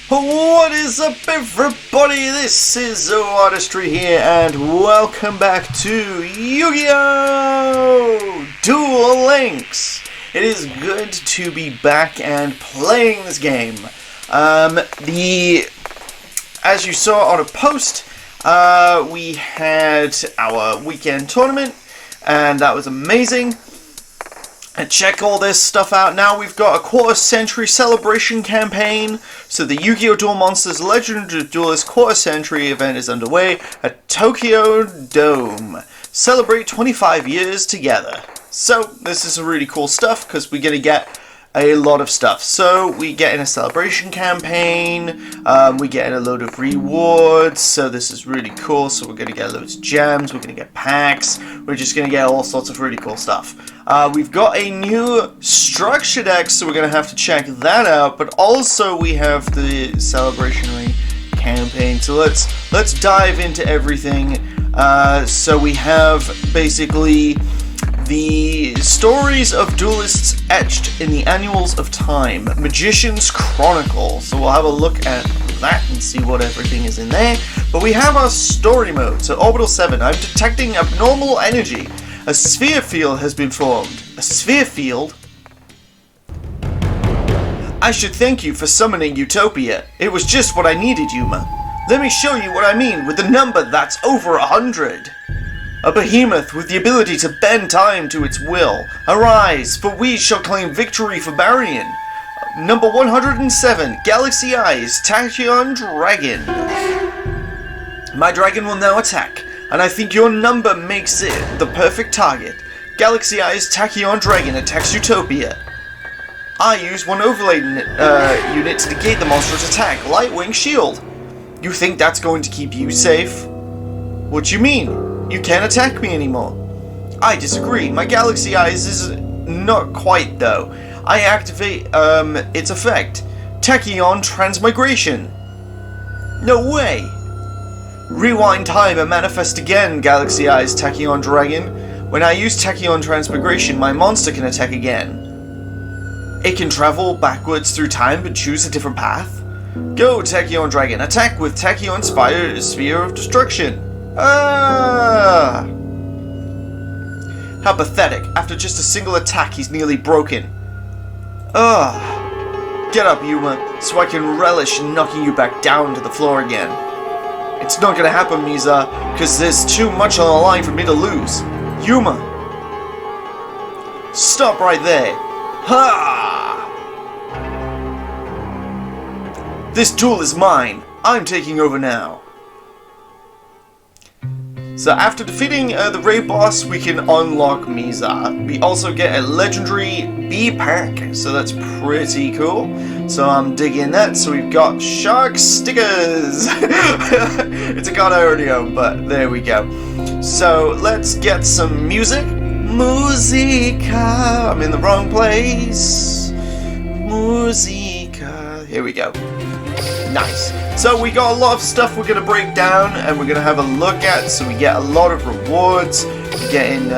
What is up, everybody? This is O-Artistry here, and welcome back to Yu-Gi-Oh! DuelLinks! It is good to be back and playing this game. As you saw on a post, we had our weekend tournament, and that was amazing. And check all this stuff out. Now we've got a quarter-century celebration campaign. So the Yu-Gi-Oh! Duel Monsters Legend of Duelist quarter-century event is underway at Tokyo Dome. Celebrate 25 years together. So this is really cool stuff because we're going to get a lot of stuff. So we get in a celebration campaign, we get in a load of rewards, so this is really cool. So we're going to get loads of gems, we're going to get packs, we're just going to get all sorts of really cool stuff. We've got a new structure deck, so we're going to have to check that out, but also we have the celebrationary campaign. So let's dive into everything. So we have basically the stories of duelists etched in the annals of time, Magician's Chronicle. So we'll have a look at that and see what everything is in there. But we have our story mode. So Orbital 7, I'm detecting abnormal energy. A sphere field has been formed. A sphere field? I should thank you for summoning Utopia. It was just what I needed, Yuma. Let me show you what I mean with the number that's over 100. A behemoth with the ability to bend time to its will. Arise, for we shall claim victory for Barian. Number 107, Galaxy Eyes, Tachyon Dragon. My dragon will now attack, and I think your number makes it the perfect target. Galaxy Eyes, Tachyon Dragon attacks Utopia. I use one overlay unit to negate the monster's attack, Lightwing Shield. You think that's going to keep you safe? What you mean? You can't attack me anymore. I disagree. My Galaxy Eyes is not quite, though. I activate, its effect. Tachyon Transmigration. No way! Rewind time and manifest again, Galaxy Eyes, Tachyon Dragon. When I use Tachyon Transmigration, my monster can attack again. It can travel backwards through time but choose a different path. Go, Tachyon Dragon. Attack with Tachyon Sphere of Destruction. Ah! How pathetic. After just a single attack, he's nearly broken. Ah! Get up, Yuma, so I can relish in knocking you back down to the floor again. It's not gonna happen, Mizar, because there's too much on the line for me to lose. Yuma! Stop right there! Ha! This duel is mine. I'm taking over now. So after defeating the raid boss, we can unlock Mizar. We also get a legendary B pack, so that's pretty cool. So I'm digging that. So we've got shark stickers. It's a card I already own, but there we go. So let's get some music. Musica. I'm in the wrong place. Musica. Here we go. Nice. So we got a lot of stuff we're going to break down and we're going to have a look at. So we get a lot of rewards. We're getting,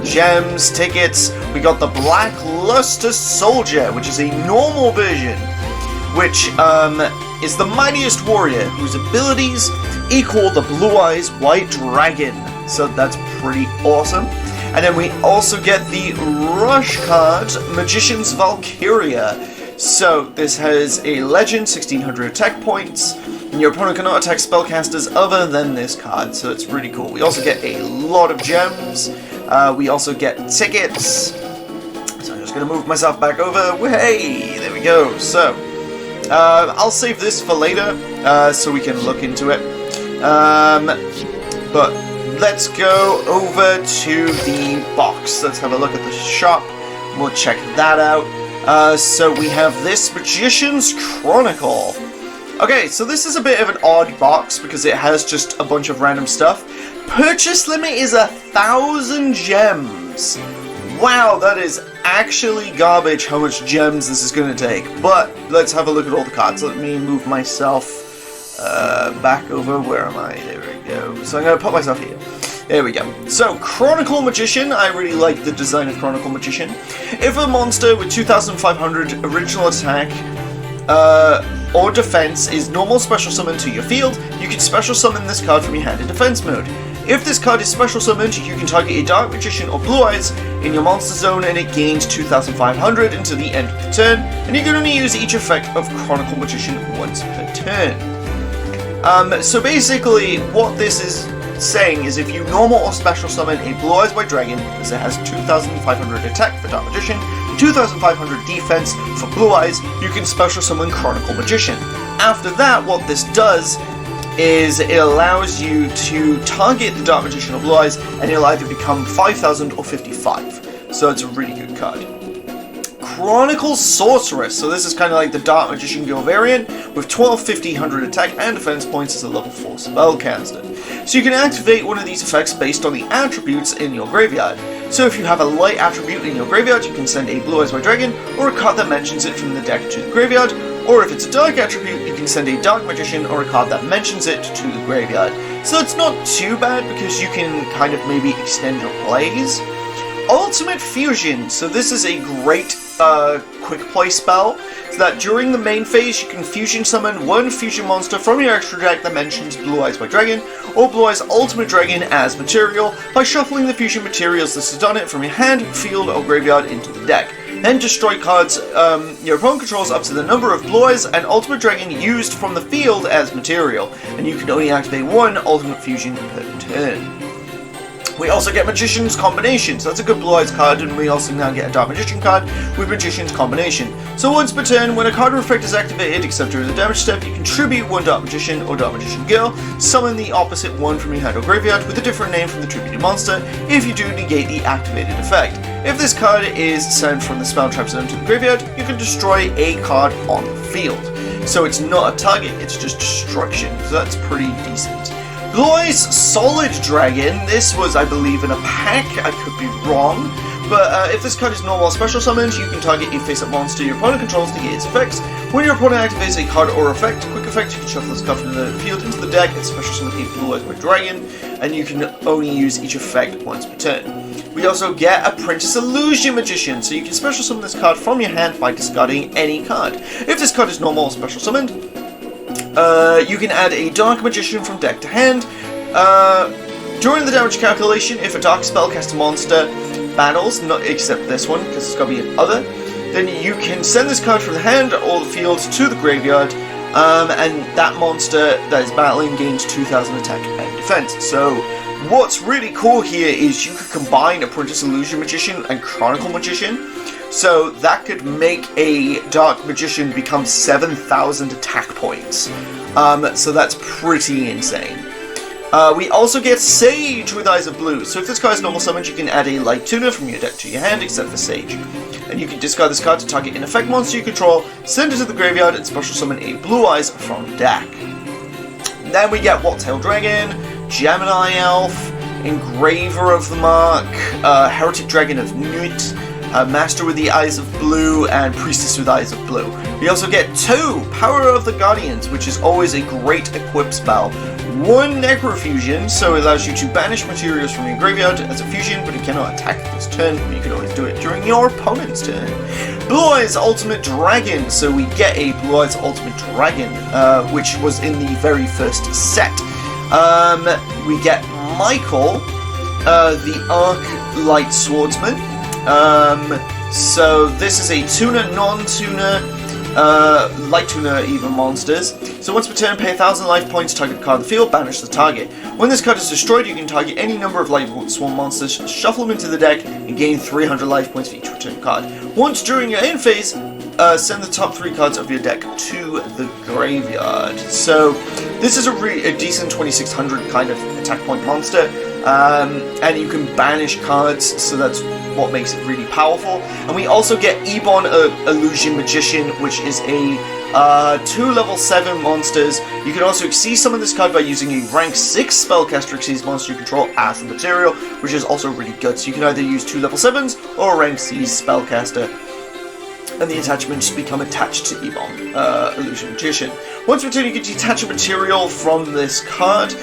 gems, tickets. We got the Black Luster Soldier, which is a normal version, which is the mightiest warrior whose abilities equal the Blue Eyes White Dragon. So that's pretty awesome. And then we also get the Rush card, Magician's Valkyria. So, this has a legend, 1600 attack points, and your opponent cannot attack spellcasters other than this card, so it's really cool. We also get a lot of gems, we also get tickets, so I'm just going to move myself back over. Hey, there we go. So, I'll save this for later, so we can look into it, but let's go over to the box. Let's have a look at the shop, we'll check that out. So we have this Magician's Chronicle. Okay, so this is a bit of an odd box because it has just a bunch of random stuff. Purchase limit is 1,000 gems. Wow, that is actually garbage how much gems this is going to take. But let's have a look at all the cards. Let me move myself back over. Where am I? There we go. So I'm going to put myself here. There we go. So, Chronicle Magician. I really like the design of Chronicle Magician. If a monster with 2,500 original attack or defense is normal special summon to your field, you can special summon this card from your hand in defense mode. If this card is special summoned, you can target a Dark Magician or Blue Eyes in your monster zone and it gains 2,500 until the end of the turn, and you can only use each effect of Chronicle Magician once per turn. So basically, what this is saying is if you normal or special summon a Blue Eyes White Dragon, because it has 2,500 attack for Dark Magician, 2,500 defense for Blue Eyes, you can special summon Chronicle Magician. After that, what this does is it allows you to target the Dark Magician or Blue Eyes, and it'll either become 5,000 or 55. So it's a really good card. Chronicle Sorceress. So this is kind of like the Dark Magician Guild variant, with 1,200 attack and defense points as a level 4 spellcaster. So you can activate one of these effects based on the attributes in your graveyard. So if you have a light attribute in your graveyard, you can send a Blue Eyes White Dragon, or a card that mentions it from the deck to the graveyard, or if it's a dark attribute, you can send a Dark Magician or a card that mentions it to the graveyard. So it's not too bad because you can kind of maybe extend your plays. Ultimate Fusion. So this is a great quick play spell, so that during the main phase you can fusion summon one fusion monster from your extra deck that mentions Blue Eyes White Dragon or Blue Eyes Ultimate Dragon as material by shuffling the fusion materials listed on it from your hand, field, or graveyard into the deck. Then destroy cards your opponent controls up to the number of Blue Eyes and Ultimate Dragon used from the field as material, and you can only activate one Ultimate Fusion per turn. We also get Magician's Combination, so that's a good Blue Eyes card, and we also now get a Dark Magician card with Magician's Combination. So once per turn, when a card or effect is activated, except during the damage step, you can tribute one Dark Magician or Dark Magician Girl, summon the opposite one from your hand or graveyard with a different name from the tributed monster. If you do, negate the activated effect. If this card is sent from the spell trap zone to the graveyard, you can destroy a card on the field. So it's not a target, it's just destruction, so that's pretty decent. Blue Eyes Solid Dragon. This was, I believe, in a pack. I could be wrong. But if this card is normal or special summoned, you can target a face-up monster your opponent controls to get its effects. When your opponent activates a card or effect, quick effect, you can shuffle this card from the field into the deck and special summon a Blue Eyes White Dragon, and you can only use each effect once per turn. We also get Apprentice Illusion Magician, so you can special summon this card from your hand by discarding any card. If this card is normal or special summoned, you can add a Dark Magician from deck to hand. During the damage calculation, if a Dark Spellcaster monster battles, not except this one, because it's got to be an other, then you can send this card from the hand or the field to the graveyard, and that monster that is battling gains 2,000 attack and defense. So what's really cool here is you could combine Apprentice Illusion Magician and Chronicle Magician. So that could make a Dark Magician become 7,000 attack points. So that's pretty insane. We also get Sage with Eyes of Blue. So if this card is normal summoned, you can add a Light Tuner from your deck to your hand, except for Sage. And you can discard this card to target an effect monster you control, send it to the graveyard, and special summon a Blue Eyes from deck. Then we get What-Tailed Dragon, Gemini Elf, Engraver of the Mark, Heretic Dragon of Nut, Master with the Eyes of Blue, and Priestess with Eyes of Blue. We also get 2 Power of the Guardians, which is always a great equip spell. 1 Necrofusion, so it allows you to banish materials from your graveyard as a fusion, but it cannot attack this turn. You can always do it during your opponent's turn. Blue Eyes Ultimate Dragon, so we get a Blue Eyes Ultimate Dragon, which was in the very first set. We get Michael, the Arc Light Swordsman. So this is a tuner, non-tuner, light tuner even monsters. So once per turn, pay 1,000 life points, target a card in the field, banish the target. When this card is destroyed, you can target any number of light swarm monsters, shuffle them into the deck, and gain 300 life points for each return card. Once during your end phase, send the top 3 cards of your deck to the graveyard. So this is a decent 2,600 kind of attack point monster. And you can banish cards, so that's what makes it really powerful. And we also get Ebon Illusion Magician, which is a 2 level 7 monsters. You can also exceed summon this card by using a rank 6 spellcaster exceeds monster you control as the material, which is also really good. So you can either use 2 level 7s or a rank 6 spellcaster, and the attachments become attached to Ebon Illusion Magician. Once per turn, you can detach a material from this card.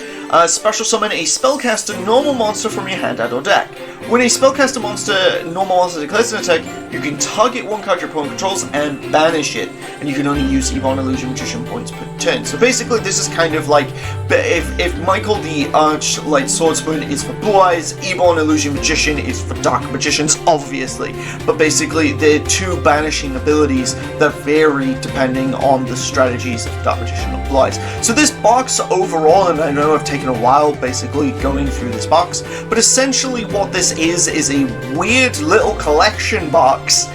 Special summon a spellcaster normal monster from your hand and or deck. When a spellcaster monster, normal monster declares an attack, you can target one card your opponent controls and banish it, and you can only use Ebon Illusion Magician points per turn. So basically, this is kind of like if Michael the Archlight Swordsman is for Blue Eyes, Ebon Illusion Magician is for Dark Magicians, obviously. But basically, they're two banishing abilities that vary depending on the strategies of Dark Magician or Blue Eyes. So this box overall, and I know I've taken a while basically going through this box, but essentially what this is a weird little collection box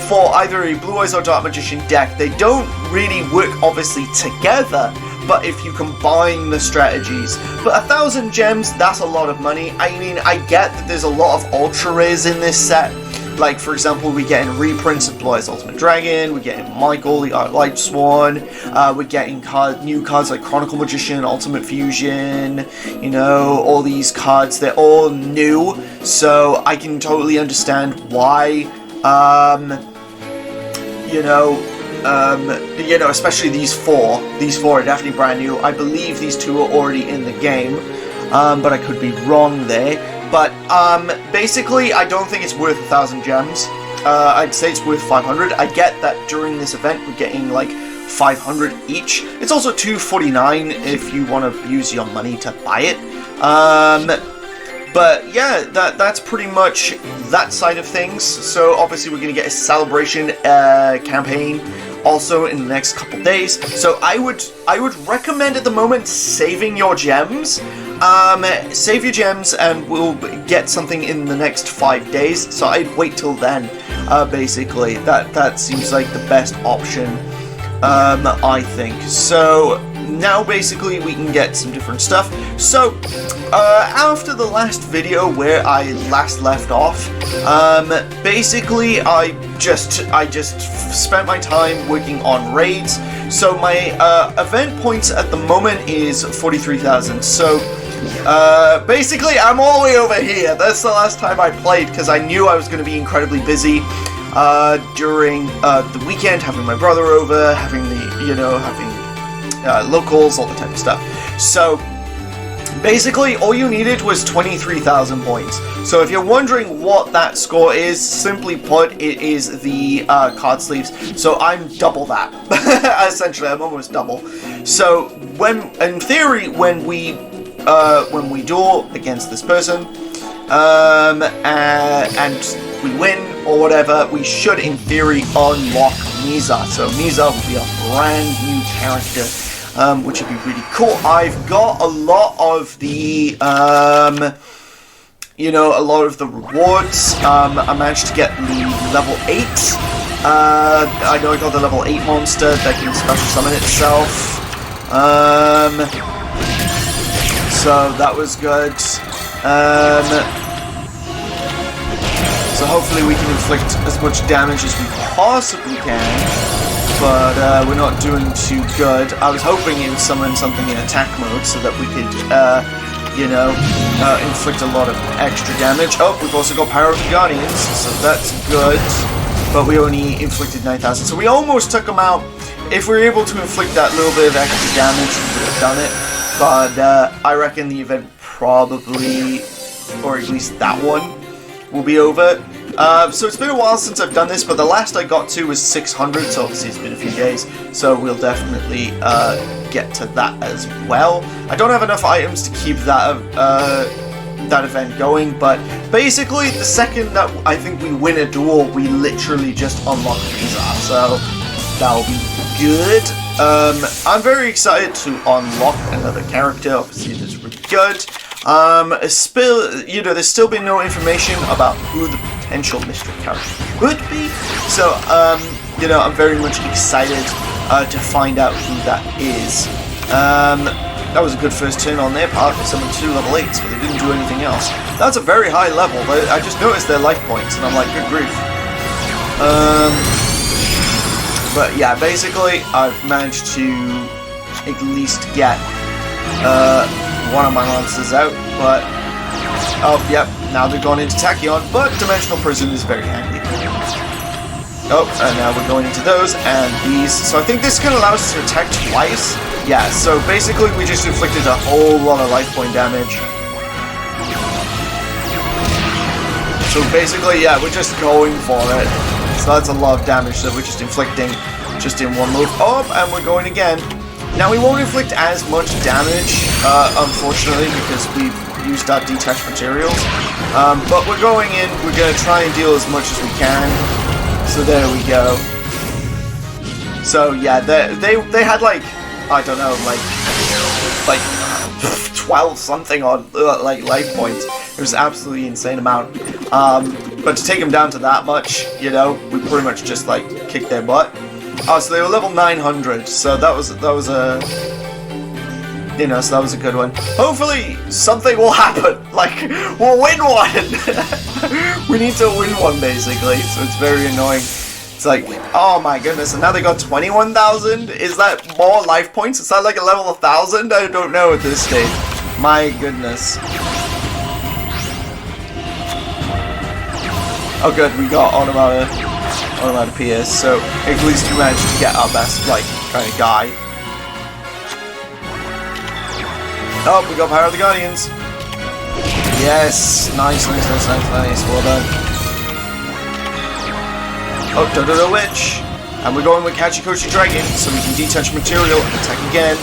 for either a Blue Eyes or Dark Magician deck. They don't really work obviously together, but if you combine the strategies. But 1,000 gems, that's a lot of money. I mean, I get that there's a lot of ultra rares in this set. Like, for example, we're getting reprints of Blue Eyes Ultimate Dragon, we're getting Michael, the Light Swan, we're getting new cards like Chronicle Magician, Ultimate Fusion, you know, all these cards, they're all new, so I can totally understand why, especially these four are definitely brand new. I believe these two are already in the game, but I could be wrong there. But, basically, I don't think it's worth 1,000 gems. I'd say it's worth 500. I get that during this event we're getting, like, 500 each. It's also $249 if you want to use your money to buy it. But, yeah, that's pretty much that side of things. So, obviously, we're going to get a celebration campaign also in the next couple days. So, I would recommend at the moment saving your gems. Save your gems and we'll get something in the next 5 days, so I'd wait till then, basically. That seems like the best option, I think. So, now basically we can get some different stuff. So, after the last video where I last left off, basically I just spent my time working on raids. So my event points at the moment is 43,000, so basically I'm all the way over here. That's the last time I played because I knew I was going to be incredibly busy during the weekend, having my brother over, having locals, all the type of stuff. So basically all you needed was 23,000 points. So if you're wondering what that score is, simply put, it is the card sleeves. So I'm double that. Essentially, I'm almost double. So in theory, when we duel against this person, and we win or whatever, we should in theory unlock Mizar. So Mizar will be a brand new character, which would be really cool. I've got a lot of the rewards. I managed to get the level 8. I know I got the level 8 monster that can special summon itself. So that was good. So hopefully we can inflict as much damage as we possibly can, but we're not doing too good. I was hoping it would summon something in attack mode so that we could, inflict a lot of extra damage. Oh, we've also got Power of the Guardians, so that's good, but we only inflicted 9,000. So we almost took them out. If we were able to inflict that little bit of extra damage, we would have done it. But I reckon the event probably, or at least that one, will be over. So it's been a while since I've done this, but the last I got to was 600, so obviously it's been a few days, so we'll definitely get to that as well. I don't have enough items to keep that event going, but basically the second that I think we win a duel, we literally just unlock Mizar, so that'll be good. I'm very excited to unlock another character. Obviously that's really good. There's still been no information about who the potential mystery character could be, so I'm very much excited to find out who that is. That was a good first turn on their part for someone 2 level 8s, but they didn't do anything else. That's a very high level, but I just noticed their life points, and I'm like, good grief. But yeah, basically, I've managed to at least get one of my monsters out, but oh, yep, now they've gone into Tachyon, but Dimensional Prison is very handy. Oh, and now we're going into those and these, so I think this can allow us to attack twice. Yeah, so basically we just inflicted a whole lot of life point damage. So basically, yeah, we're just going for it. So that's a lot of damage that we're just inflicting just in one move. Oh, and we're going again. Now we won't inflict as much damage, unfortunately, because we've used our detached materials. But we're going in, we're going to try and deal as much as we can. So there we go. So yeah, they had like, I don't know, like 12 something on like life points. It was an absolutely insane amount. But to take them down to that much, you know, we pretty much just like kicked their butt. Oh, so they were level 900. So that was a, you know, so that was a good one. Hopefully something will happen. Like we'll win one. We need to win one basically. So it's very annoying. It's like, oh my goodness, and now they got 21,000? Is that more life points? Is that like a level 1,000? I don't know at this stage. My goodness. Oh good, we got automatic PS, so at least we managed to get our best, like, kind of guy. Oh, we got Power of the Guardians. Yes, nice. Well done. Oh, Dodo Witch! And we're going with Kachikoshi Dragon, so we can detach material and attack again.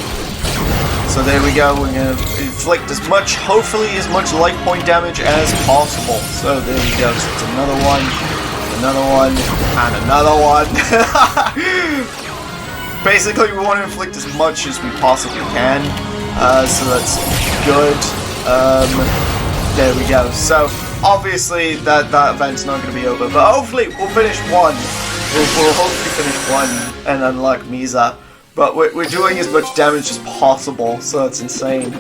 So there we go, we're going to inflict as much, hopefully as much life point damage as possible. So there we go, so it's another one, and another one. Basically, we want to inflict as much as we possibly can, so that's good. There we go. So obviously that event's not going to be over, but hopefully we'll finish one. We'll hopefully finish one and unlock Mizar. But we're doing as much damage as possible, so that's insane.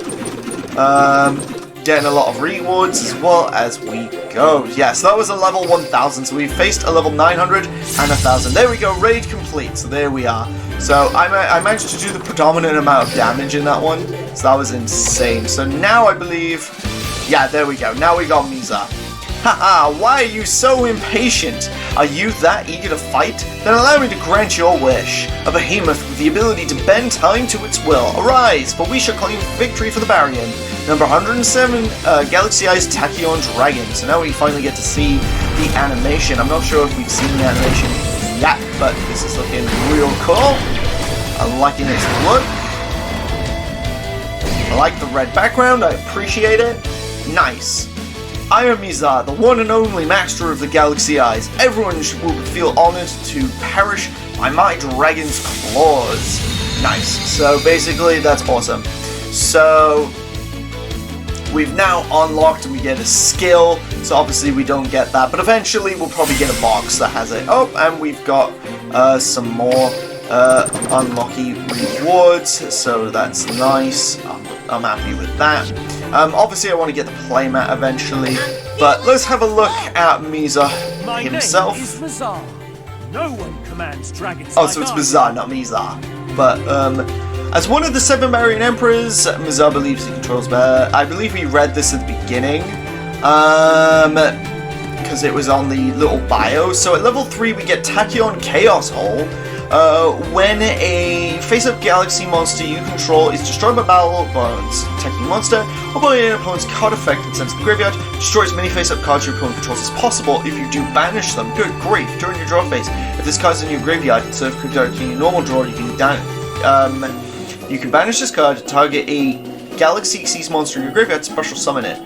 Getting a lot of rewards as well as we go. Yeah, so that was a level 1000, so we faced a level 900 and 1000. There we go, raid complete, so there we are. So I managed to do the predominant amount of damage in that one, so that was insane. So now I believe, yeah, there we go, now we got Mizar. Haha, why are you so impatient? Are you that eager to fight? Then allow me to grant your wish. A behemoth with the ability to bend time to its will. Arise, for we shall claim victory for the Baryon. Number 107, Galaxy-Eyes Tachyon Dragon. So now we finally get to see the animation. I'm not sure if we've seen the animation yet, but this is looking real cool. I'm liking its look. I like the red background, I appreciate it. Nice. I am Mizar, the one and only master of the Galaxy Eyes. Everyone will feel honored to perish by my dragon's claws. Nice. So basically, that's awesome. So we've now unlocked and we get a skill. So obviously we don't get that, but eventually we'll probably get a box that has it. Oh, and we've got some more unlocky rewards. So that's nice. I'm happy with that. Obviously I want to get the playmat eventually, but let's have a look at Mizar himself. My name is Mizar. No one commands dragons. Oh, so it's Mizar, not Mizar. But as one of the 7 Baryon Emperors, Mizar believes he controls better. I believe we read this at the beginning, because it was on the little bio. So at level 3 we get Tachyon Chaos Hole. When a face-up galaxy monster you control is destroyed by battle by an attacking monster, or by an opponent's card effect and sends to the graveyard, destroy as many face-up cards your opponent controls as possible. If you do banish them, good grief, during your draw phase, if this card is in your graveyard, instead of conducting your normal draw, you can banish this card, target a Galaxy Seas monster in your graveyard, special summon it.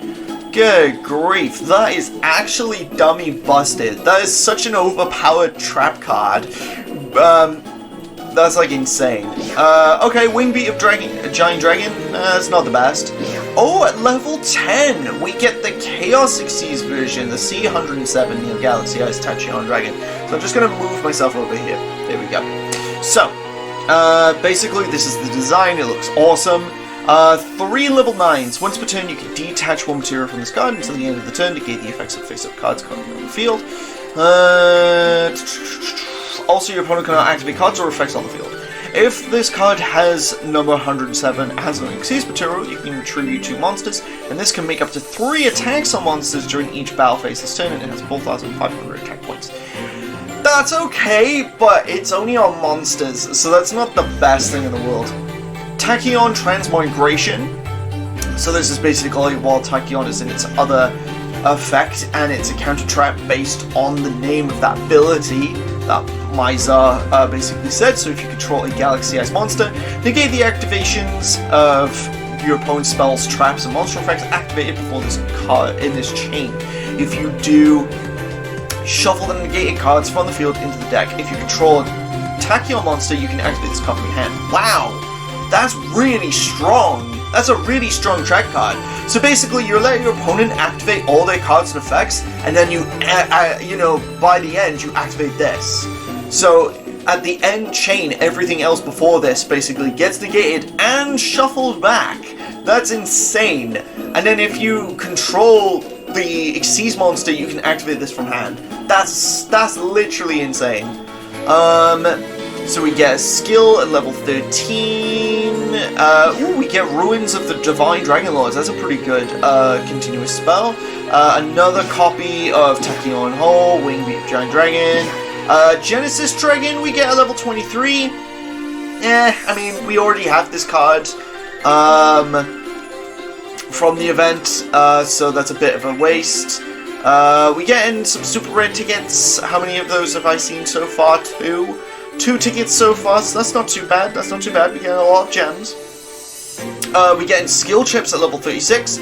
Good grief, that is actually dummy busted. That is such an overpowered trap card. That's like insane. Okay, Wingbeat of a Giant Dragon. That's not the best. Oh, at level 10, we get the Chaos Seas version, the C107 Galaxy Eyes Tachyon Dragon. So I'm just gonna move myself over here. There we go. So, basically this is the design. It looks awesome. 3 level 9s. Once per turn, you can detach one material from this card until the end of the turn to negate the effects of face-up cards currently on the field. Also, your opponent cannot activate cards or effects on the field. If this card has number 107 as an exceeds material, you can tribute 2 monsters, and this can make up to 3 attacks on monsters during each battle phase this turn, and it has 4,500 attack points. That's okay, but it's only on monsters, so that's not the best thing in the world. Tachyon Transmigration. So this is basically while Tachyon is in its other effect, and it's a counter trap based on the name of that ability that Mizar basically said. So if you control a galaxy-sized monster, negate the activations of your opponent's spells, traps, and monster effects activated before this card in this chain. If you do, shuffle the negated cards from the field into the deck. If you control a Tachyon monster, you can activate this card from your hand. Wow, that's really strong. That's a really strong track card. So basically, you're letting your opponent activate all their cards and effects, and then you, by the end, you activate this. So at the end chain, everything else before this basically gets negated and shuffled back. That's insane. And then if you control the Xyz monster, you can activate this from hand. That's literally insane. So we get a skill at level 13. We get Ruins of the Divine Dragon Lords. That's a pretty good continuous spell. Another copy of Tachyon Hole, Wingbeat of Giant Dragon. Genesis Dragon, we get a level 23. I mean, we already have this card from the event, so that's a bit of a waste. We get in some super rare tickets. How many of those have I seen so far? Two tickets so far, so that's not too bad. That's not too bad. We get a lot of gems. We get in skill chips at level 36.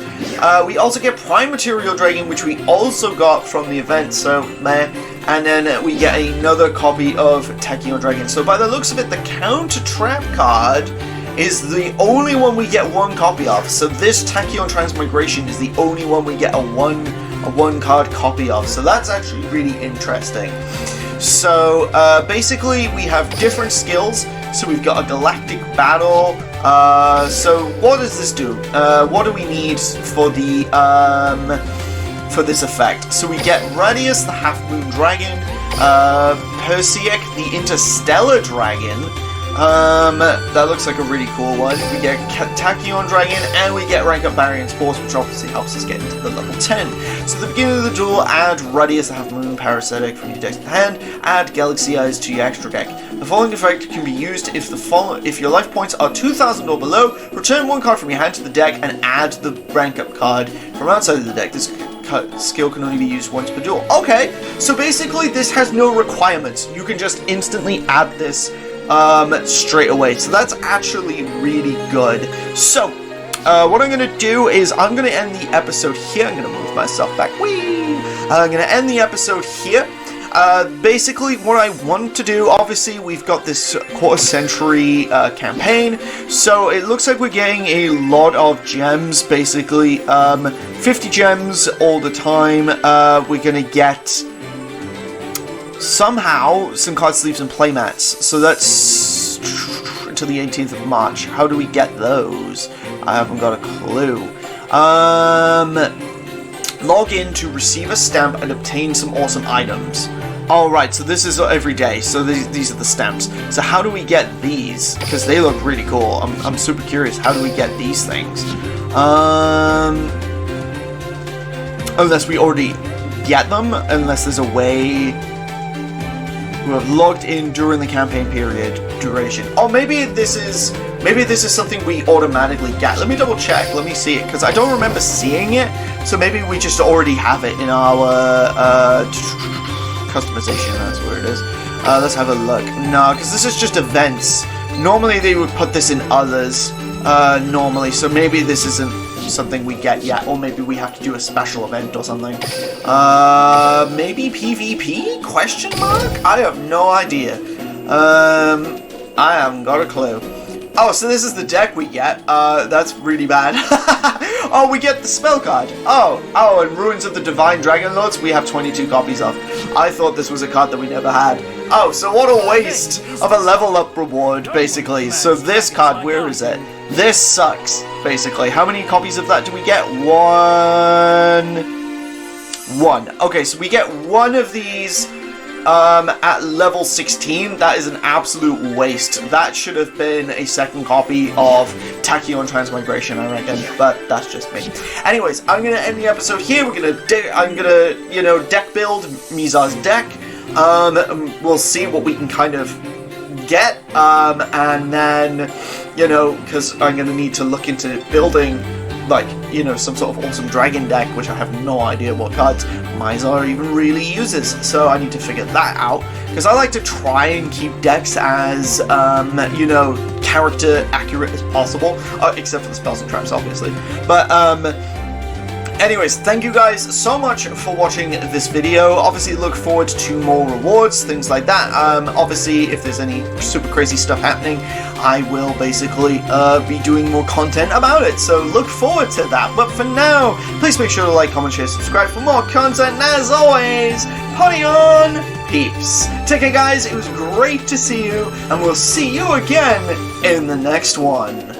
We also get Prime Material Dragon, which we also got from the event, so meh. And then we get another copy of Tachyon Dragon. So by the looks of it, the counter trap card is the only one we get one copy of. So this Tachyon Transmigration is the only one we get a one card copy of. So that's actually really interesting. So basically we have different skills. So we've got a Galactic Battle. So what does this do? What do we need for the for this effect? So we get Radius, the Half Moon Dragon, Perseus, the Interstellar Dragon. That looks like a really cool one. We get Tachyon Dragon, and we get Rank Up Barrier and Sports, which obviously helps us get into the level 10. So at the beginning of the duel, add Radius, the Half Moon Parasitic from your deck to the hand, add Galaxy Eyes to your extra deck. The following effect can be used if your life points are 2,000 or below, return one card from your hand to the deck, and add the Rank Up card from outside of the deck. This skill can only be used once per duel. Okay, so basically this has no requirements. You can just instantly add this straight away. So that's actually really good. So, what I'm going to do is I'm going to end the episode here. I'm going to move myself back. Whee! I'm going to end the episode here. Basically, what I want to do, obviously, we've got this quarter-century campaign, so it looks like we're getting a lot of gems, basically. 50 gems all the time. We're going to get somehow some card sleeves and playmats. So that's until the 18th of March. How do we get those? I haven't got a clue. Log in to receive a stamp and obtain some awesome items. Alright, so this is every day. So these are the stamps. So how do we get these? Because they look really cool. I'm super curious. How do we get these things? Unless we already get them. Unless there's a way who have logged in during the campaign period duration. Oh, maybe this is something we automatically get. Let me double check. Let me see it, because I don't remember seeing it. So maybe we just already have it in our customization. That's where it is. Let's have a look. No, because this is just events. Normally they would put this in others. Normally, so maybe this isn't something we get yet, or maybe we have to do a special event or something. Maybe PvP? Question mark? I have no idea. I haven't got a clue. Oh, so this is the deck we get. That's really bad. Oh, we get the spell card. Oh, and Ruins of the Divine Dragon Lords we have 22 copies of. I thought this was a card that we never had. Oh, so what a waste of a level up reward, basically. So this card, where is it? This sucks, basically. How many copies of that do we get? One. Okay, so we get one of these at level 16. That is an absolute waste. That should have been a second copy of Tachyon Transmigration, I reckon, but that's just me. Anyways, I'm gonna end the episode here. I'm gonna deck build Mizar's deck. We'll see what we can kind of get, and then, because I'm gonna need to look into building like, you know, some sort of awesome dragon deck, which I have no idea what cards Mizar even really uses, so I need to figure that out, because I like to try and keep decks as, you know, character accurate as possible, except for the spells and traps, obviously. But, anyways, thank you guys so much for watching this video. Obviously, look forward to more rewards, things like that. Obviously, if there's any super crazy stuff happening, I will basically be doing more content about it. So look forward to that. But for now, please make sure to like, comment, share, subscribe for more content. And as always, party on, peeps. Take care, guys. It was great to see you, and we'll see you again in the next one.